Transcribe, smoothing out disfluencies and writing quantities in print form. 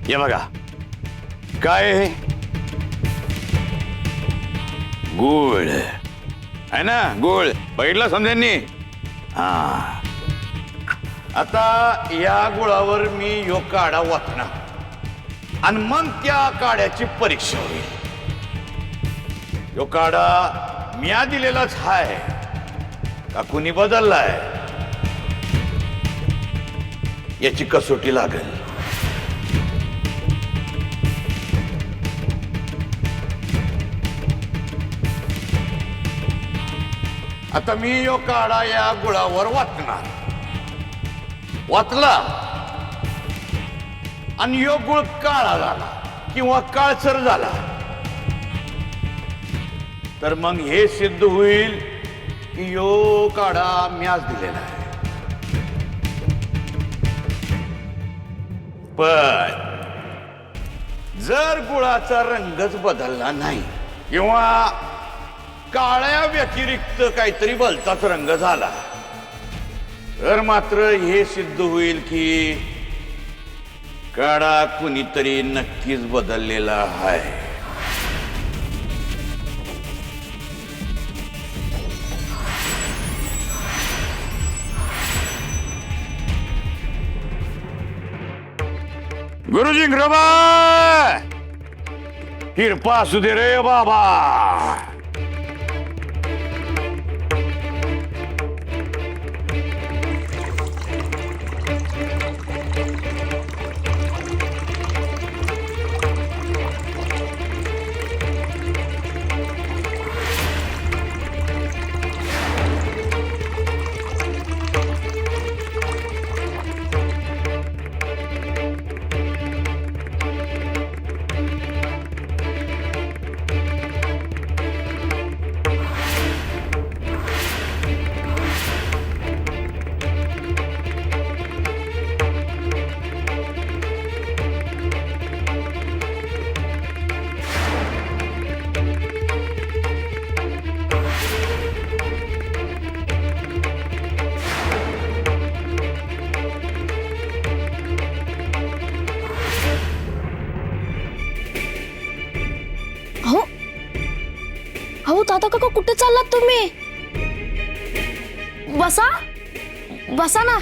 हे बघा काय आहे? गुळ आहे ना, गुळ बघितला समजांनी? हा, आता या गुळावर मी यो काढा वाचणार आणि मग त्या काड्याची परीक्षा होईल. यो काढा म्या दिलेलाच हाय का कुणी बदललाय याची कसोटी लागेल. आता मी यो काढा या गुळावर वाचणार. वाचला आणि यो गुळ काळा झाला किंवा काळसर झाला तर मग हे सिद्ध होईल की यो काढा म्याच दिलेला आहे. पण जर गुळाचा रंगच बदलला नाही किंवा काळ्या व्यतिरिक्त काहीतरी भलताच रंग झाला तर मात्र हे सिद्ध होईल की काढा कुणीतरी नक्कीच बदललेला आहे. गुरुजी कृपा कृपा असू दे रे बाबा. अहो दादा काका कुठे चाललात तुम्ही? बसा बसा ना.